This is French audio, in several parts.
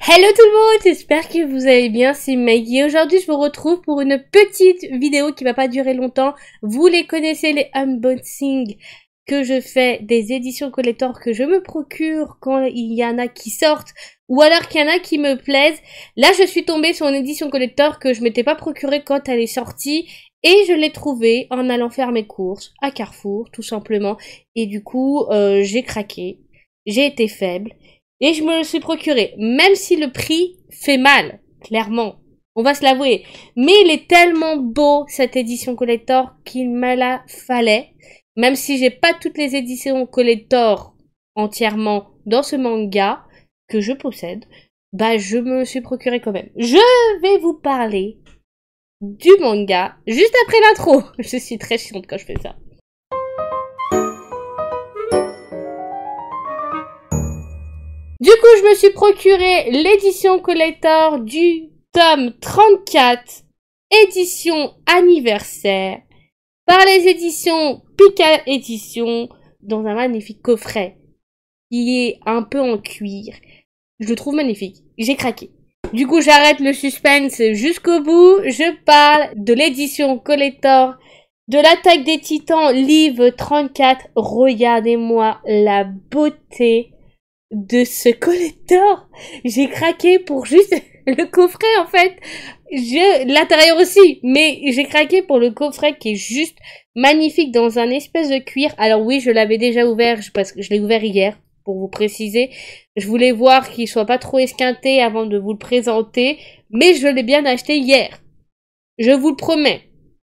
Hello tout le monde, j'espère que vous allez bien, c'est Maggie. Aujourd'hui je vous retrouve pour une petite vidéo qui va pas durer longtemps. Vous les connaissez, les unboxings que je fais des éditions collector que je me procure quand il y en a qui sortent ou alors qu'il y en a qui me plaisent. Là je suis tombée sur une édition collector que je m'étais pas procurée quand elle est sortie et je l'ai trouvée en allant faire mes courses à Carrefour tout simplement. Et du coup j'ai craqué, j'ai été faible. Et je me le suis procuré, même si le prix fait mal, clairement. On va se l'avouer. Mais il est tellement beau, cette édition collector, qu'il me la fallait. Même si j'ai pas toutes les éditions collector entièrement dans ce manga que je possède, bah je me suis procuré quand même. Je vais vous parler du manga juste après l'intro. Je suis très chiante quand je fais ça. Du coup, je me suis procuré l'édition collector du tome 34, édition anniversaire, par les éditions Pika Édition, dans un magnifique coffret, qui est un peu en cuir. Je le trouve magnifique. J'ai craqué. Du coup, j'arrête le suspense jusqu'au bout. Je parle de l'édition collector de l'Attaque des Titans, livre 34. Regardez-moi la beauté de ce collector. J'ai craqué pour juste le coffret en fait. L'intérieur aussi, mais j'ai craqué pour le coffret qui est juste magnifique dans un espèce de cuir. Alors oui, je l'avais déjà ouvert parce que je l'ai ouvert hier pour vous préciser. Je voulais voir qu'il soit pas trop esquinté avant de vous le présenter, mais je l'ai bien acheté hier. Je vous le promets.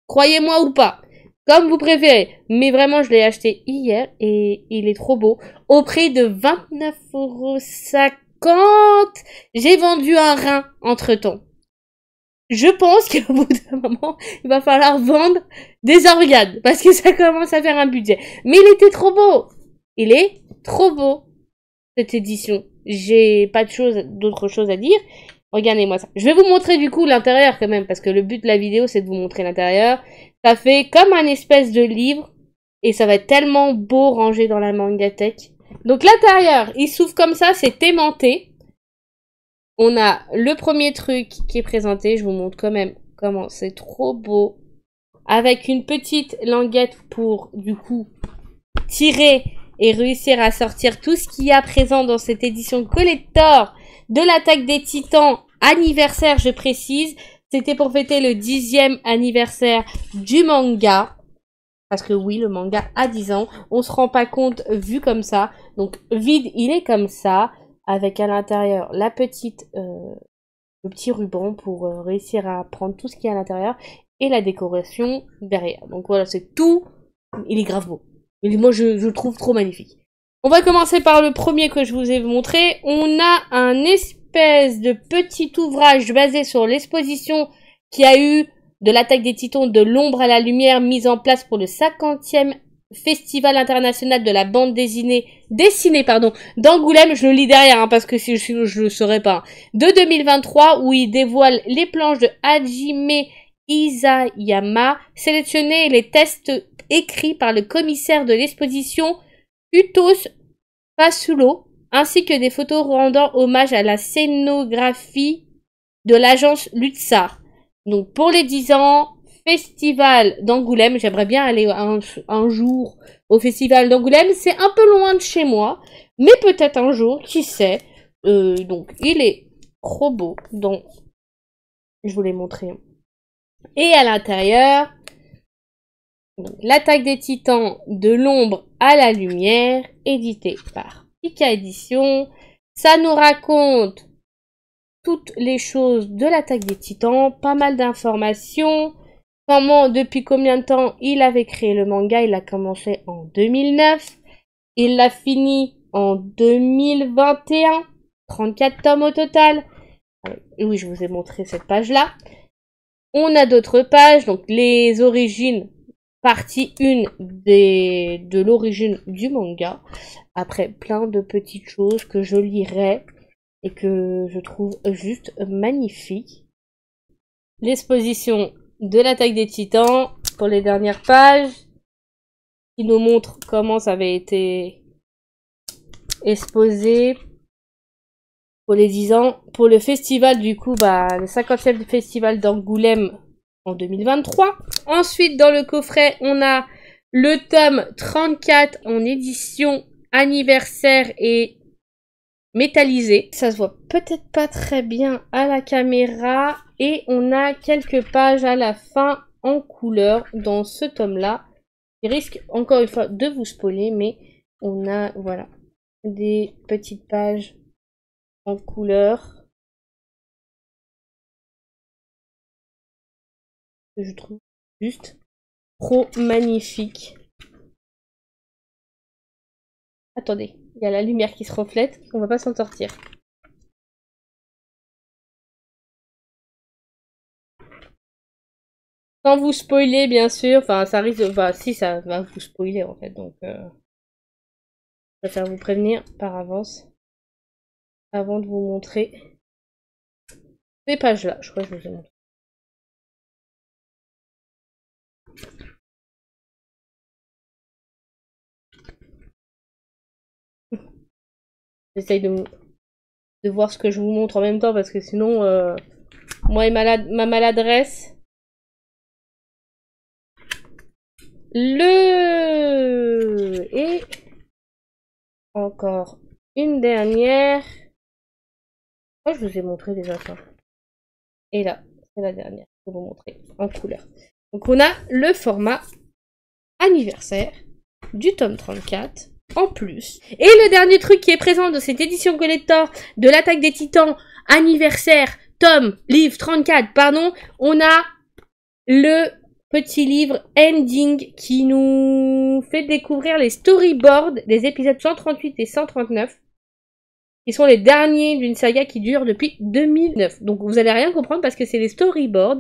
Croyez-moi ou pas. Comme vous préférez. Mais vraiment, je l'ai acheté hier et il est trop beau. Au prix de 29,50 €. J'ai vendu un rein entre-temps. Je pense qu'au bout d'un moment, il va falloir vendre des organes. Parce que ça commence à faire un budget. Mais il était trop beau. Il est trop beau, cette édition. J'ai pas d'autre chose à dire. Regardez-moi ça. Je vais vous montrer du coup l'intérieur quand même, parce que le but de la vidéo c'est de vous montrer l'intérieur. Ça fait comme un espèce de livre, et ça va être tellement beau rangé dans la mangatech. Donc l'intérieur, il s'ouvre comme ça, c'est aimanté. On a le premier truc qui est présenté, je vous montre quand même comment c'est trop beau. Avec une petite languette pour du coup tirer et réussir à sortir tout ce qu'il y a présent dans cette édition collector de l'Attaque des Titans anniversaire, je précise. C'était pour fêter le 10e anniversaire du manga. Parce que oui, le manga a 10 ans. On se rend pas compte vu comme ça. Donc vide, il est comme ça. Avec à l'intérieur le petit ruban pour réussir à prendre tout ce qu'il y a à l'intérieur. Et la décoration derrière. Donc voilà, c'est tout. Il est grave beau. Moi, je le trouve trop magnifique. On va commencer par le premier que je vous ai montré. On a un espèce de petit ouvrage basé sur l'exposition qui a eu de l'Attaque des Titans de l'ombre à la lumière mise en place pour le 50e Festival international de la bande dessinée d'Angoulême. Je le lis derrière parce que sinon je le saurais pas. De 2023 où il dévoile les planches de Hajime Isayama, sélectionner les tests écrits par le commissaire de l'exposition Utos Fasulo, ainsi que des photos rendant hommage à la scénographie de l'agence Lutsar. Donc pour les 10 ans, festival d'Angoulême, j'aimerais bien aller un jour au festival d'Angoulême, c'est un peu loin de chez moi, mais peut-être un jour, qui sait. Donc il est trop beau, donc je vous l'ai montré. Et à l'intérieur, l'Attaque des Titans de l'ombre à la lumière, édité par Pika Édition. Ça nous raconte toutes les choses de l'Attaque des Titans, pas mal d'informations, depuis combien de temps il avait créé le manga. Il a commencé en 2009, il l'a fini en 2021, 34 tomes au total. Oui, je vous ai montré cette page-là. On a d'autres pages, donc les origines, partie 1 de l'origine du manga. Après, plein de petites choses que je lirai et que je trouve juste magnifiques. L'exposition de l'Attaque des Titans pour les dernières pages, qui nous montre comment ça avait été exposé. pour les 10 ans. Pour le festival, du coup, bah, le 50e festival d'Angoulême en 2023. Ensuite, dans le coffret, on a le tome 34 en édition anniversaire et métallisé. Ça se voit peut-être pas très bien à la caméra. Et on a quelques pages à la fin en couleur dans ce tome-là. Il risque encore une fois de vous spoiler, mais on a, voilà, des petites pages en couleur que je trouve juste trop magnifique. Attendez, il y a la lumière qui se reflète, on va pas s'en sortir. Sans vous spoiler, bien sûr, enfin ça risque de... Enfin si, ça va vous spoiler en fait, donc je préfère vous prévenir par avance avant de vous montrer ces pages-là. Je crois que je vous ai montré. J'essaye de voir ce que je vous montre en même temps parce que sinon, moi et ma maladresse. Et encore une dernière. Oh, je vous ai montré déjà ça. Et là, c'est la dernière pour vous montrer en couleur. Donc on a le format anniversaire du tome 34 en plus. Et le dernier truc qui est présent dans cette édition collector de l'Attaque des Titans anniversaire livre 34, pardon, on a le petit livre Ending qui nous fait découvrir les storyboards des épisodes 138 et 139 qui sont les derniers d'une saga qui dure depuis 2009. Donc vous allez rien comprendre parce que c'est les storyboards.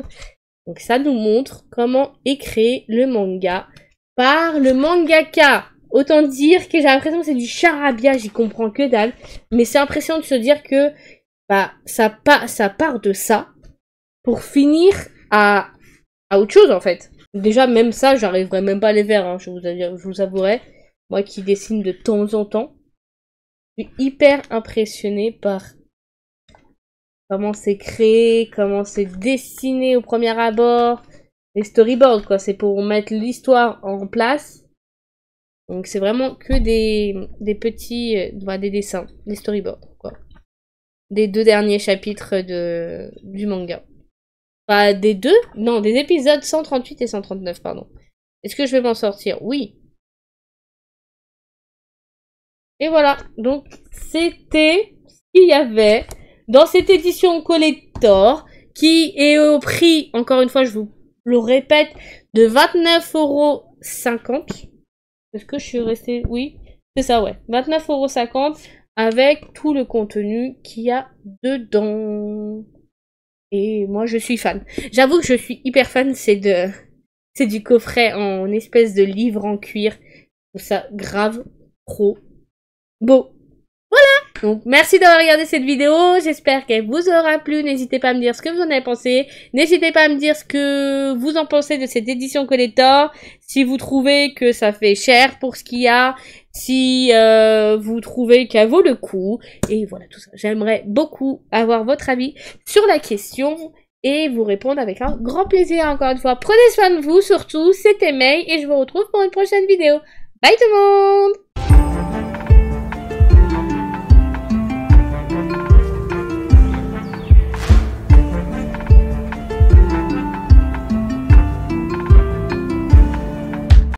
Donc ça nous montre comment est créé le manga par le mangaka. Autant dire que j'ai l'impression que c'est du charabia, j'y comprends que dalle. Mais c'est impressionnant de se dire que bah ça part de ça pour finir à autre chose en fait. Déjà même ça, j'arriverai même pas à les faire, hein, je vous avouerai. Moi qui dessine de temps en temps, je suis hyper impressionnée par comment c'est créé, comment c'est dessiné au premier abord. Les storyboards quoi, c'est pour mettre l'histoire en place. Donc c'est vraiment que des petits, des dessins, des storyboards quoi. Des 2 derniers chapitres du manga. Pas des 2, non, des épisodes 138 et 139, pardon. Est-ce que je vais m'en sortir? Oui. Et voilà, donc c'était ce qu'il y avait dans cette édition collector qui est au prix, encore une fois, je vous le répète, de 29,50 €. Est-ce que je suis restée? Oui, c'est ça, ouais. 29,50 € avec tout le contenu qu'il y a dedans. Et moi, je suis fan. J'avoue que je suis hyper fan, c'est du coffret en espèce de livre en cuir. Je trouve ça grave trop beau. Voilà! Donc, merci d'avoir regardé cette vidéo. J'espère qu'elle vous aura plu. N'hésitez pas à me dire ce que vous en avez pensé. N'hésitez pas à me dire ce que vous en pensez de cette édition collector. Si vous trouvez que ça fait cher pour ce qu'il y a. Si vous trouvez qu'elle vaut le coup. Et voilà, tout ça. J'aimerais beaucoup avoir votre avis sur la question et vous répondre avec un grand plaisir encore une fois. Prenez soin de vous surtout. C'était May et je vous retrouve pour une prochaine vidéo. Bye tout le monde!